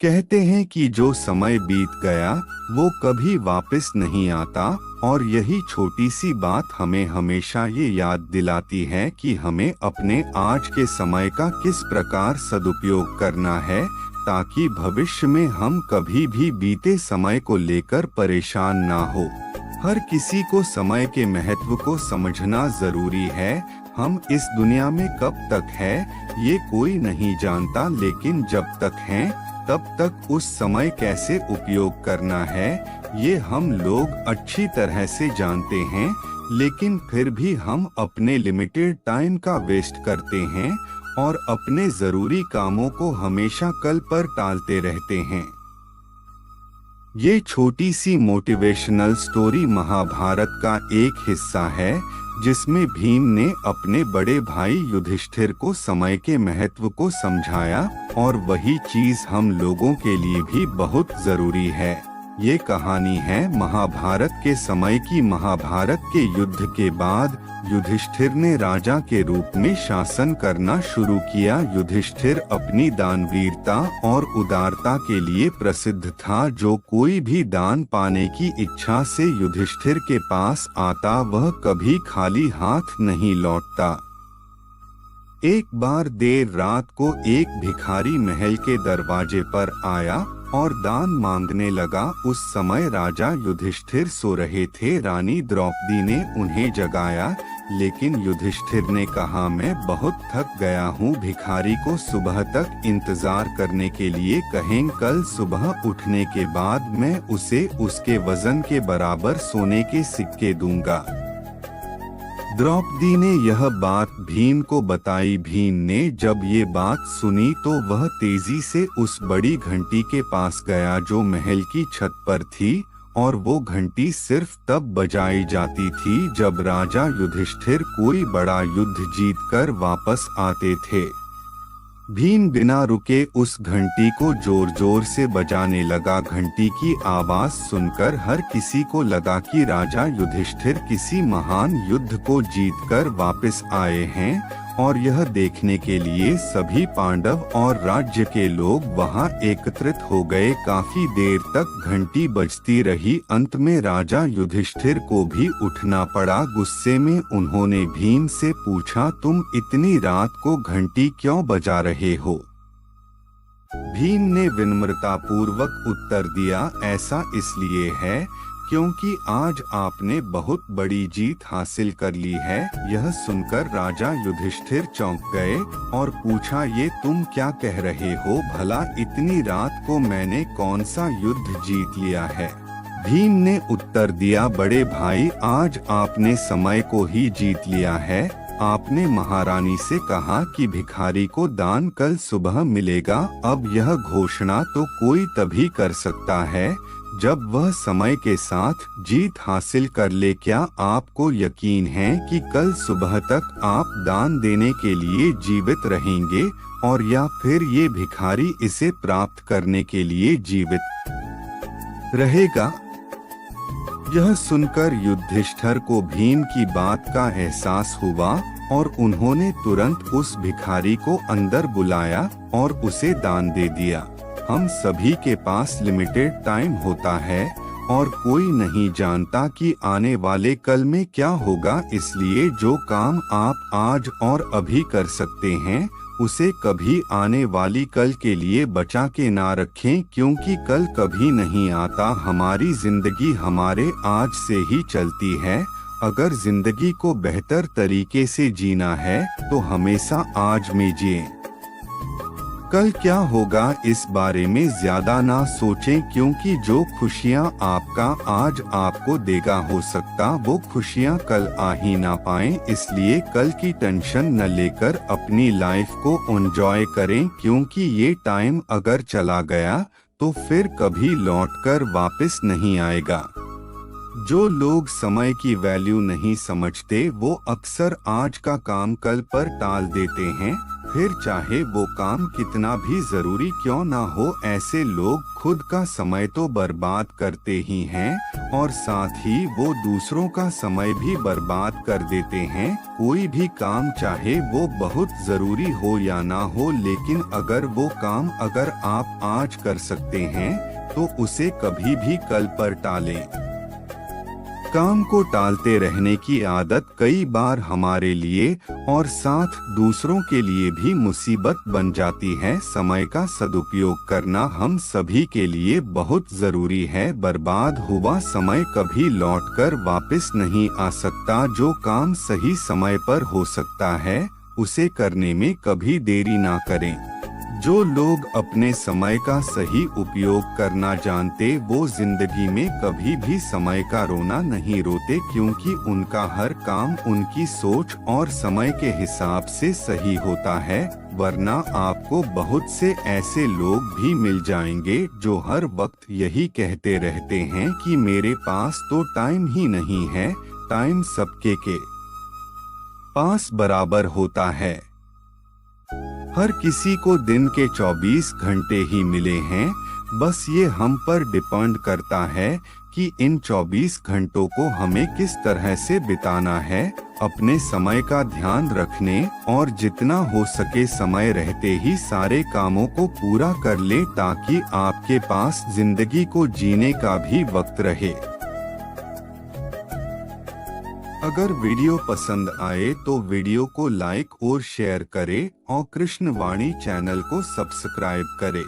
कहते हैं कि जो समय बीत गया वो कभी वापस नहीं आता, और यही छोटी सी बात हमें हमेशा ये याद दिलाती है कि हमें अपने आज के समय का किस प्रकार सदुपयोग करना है, ताकि भविष्य में हम कभी भी बीते समय को लेकर परेशान ना हो। हर किसी को समय के महत्व को समझना जरूरी है। हम इस दुनिया में कब तक है ये कोई नहीं जानता, लेकिन जब तक हैं तब तक उस समय कैसे उपयोग करना है ये हम लोग अच्छी तरह से जानते हैं। लेकिन फिर भी हम अपने लिमिटेड टाइम का वेस्ट करते हैं और अपने जरूरी कामों को हमेशा कल पर टालते रहते हैं। ये छोटी सी मोटिवेशनल स्टोरी महाभारत का एक हिस्सा है, जिसमें भीम ने अपने बड़े भाई युधिष्ठिर को समय के महत्व को समझाया, और वही चीज हम लोगों के लिए भी बहुत जरूरी है। ये कहानी है महाभारत के समय की। महाभारत के युद्ध के बाद युधिष्ठिर ने राजा के रूप में शासन करना शुरू किया। युधिष्ठिर अपनी दानवीरता और उदारता के लिए प्रसिद्ध था। जो कोई भी दान पाने की इच्छा से युधिष्ठिर के पास आता वह कभी खाली हाथ नहीं लौटता। एक बार देर रात को एक भिखारी महल के दरवाजे पर आया और दान मांगने लगा। उस समय राजा युधिष्ठिर सो रहे थे। रानी द्रौपदी ने उन्हें जगाया, लेकिन युधिष्ठिर ने कहा, मैं बहुत थक गया हूँ। भिखारी को सुबह तक इंतजार करने के लिए कहें। कल सुबह उठने के बाद मैं उसे उसके वजन के बराबर सोने के सिक्के दूंगा। द्रौपदी ने यह बात भीम को बताई। भीम ने जब ये बात सुनी तो वह तेजी से उस बड़ी घंटी के पास गया जो महल की छत पर थी, और वो घंटी सिर्फ तब बजाई जाती थी जब राजा युधिष्ठिर कोई बड़ा युद्ध जीतकर वापस आते थे। भीम बिना रुके उस घंटी को जोर जोर से बजाने लगा। घंटी की आवाज सुनकर हर किसी को लगा कि राजा युधिष्ठिर किसी महान युद्ध को जीतकर वापस आए हैं, और यह देखने के लिए सभी पांडव और राज्य के लोग वहां एकत्रित हो गए। काफी देर तक घंटी बजती रही। अंत में राजा युधिष्ठिर को भी उठना पड़ा। गुस्से में उन्होंने भीम से पूछा, तुम इतनी रात को घंटी क्यों बजा रहे हो? भीम ने विनम्रतापूर्वक उत्तर दिया, ऐसा इसलिए है क्योंकि आज आपने बहुत बड़ी जीत हासिल कर ली है। यह सुनकर राजा युधिष्ठिर चौंक गए और पूछा, ये तुम क्या कह रहे हो? भला इतनी रात को मैंने कौन सा युद्ध जीत लिया है? भीम ने उत्तर दिया, बड़े भाई, आज आपने समय को ही जीत लिया है। आपने महारानी से कहा कि भिखारी को दान कल सुबह मिलेगा। अब यह घोषणा तो कोई तभी कर सकता है जब वह समय के साथ जीत हासिल कर ले। क्या आपको यकीन है कि कल सुबह तक आप दान देने के लिए जीवित रहेंगे, और या फिर ये भिखारी इसे प्राप्त करने के लिए जीवित रहेगा? यह सुनकर युधिष्ठिर को भीम की बात का एहसास हुआ, और उन्होंने तुरंत उस भिखारी को अंदर बुलाया और उसे दान दे दिया। हम सभी के पास लिमिटेड टाइम होता है, और कोई नहीं जानता कि आने वाले कल में क्या होगा। इसलिए जो काम आप आज और अभी कर सकते हैं उसे कभी आने वाली कल के लिए बचा के ना रखें, क्योंकि कल कभी नहीं आता। हमारी जिंदगी हमारे आज से ही चलती है। अगर जिंदगी को बेहतर तरीके से जीना है तो हमेशा आज में जिएं। कल क्या होगा इस बारे में ज्यादा ना सोचें, क्योंकि जो खुशियां आपका आज आपको देगा हो सकता वो खुशियां कल आ ही ना पाएं। इसलिए कल की टेंशन न लेकर अपनी लाइफ को एंजॉय करें, क्योंकि ये टाइम अगर चला गया तो फिर कभी लौटकर वापस नहीं आएगा। जो लोग समय की वैल्यू नहीं समझते वो अक्सर आज का काम कल पर टाल देते हैं। फिर चाहे वो काम कितना भी जरूरी क्यों ना हो, ऐसे लोग खुद का समय तो बर्बाद करते ही हैं और साथ ही वो दूसरों का समय भी बर्बाद कर देते हैं। कोई भी काम चाहे वो बहुत जरूरी हो या ना हो, लेकिन अगर वो काम अगर आप आज कर सकते हैं तो उसे कभी भी कल पर टालें। काम को टालते रहने की आदत कई बार हमारे लिए और साथ दूसरों के लिए भी मुसीबत बन जाती है। समय का सदुपयोग करना हम सभी के लिए बहुत जरूरी है। बर्बाद हुआ समय कभी लौटकर वापस नहीं आ सकता। जो काम सही समय पर हो सकता है उसे करने में कभी देरी ना करें। जो लोग अपने समय का सही उपयोग करना जानते वो जिंदगी में कभी भी समय का रोना नहीं रोते, क्योंकि उनका हर काम उनकी सोच और समय के हिसाब से सही होता है। वरना आपको बहुत से ऐसे लोग भी मिल जाएंगे जो हर वक्त यही कहते रहते हैं कि मेरे पास तो टाइम ही नहीं है। टाइम सबके के पास बराबर होता है। हर किसी को दिन के 24 घंटे ही मिले हैं। बस ये हम पर डिपेंड करता है कि इन 24 घंटों को हमें किस तरह से बिताना है। अपने समय का ध्यान रखने और जितना हो सके समय रहते ही सारे कामों को पूरा कर ले, ताकि आपके पास जिंदगी को जीने का भी वक्त रहे। अगर वीडियो पसंद आए तो वीडियो को लाइक और शेयर करें और कृष्ण वाणी चैनल को सब्सक्राइब करें।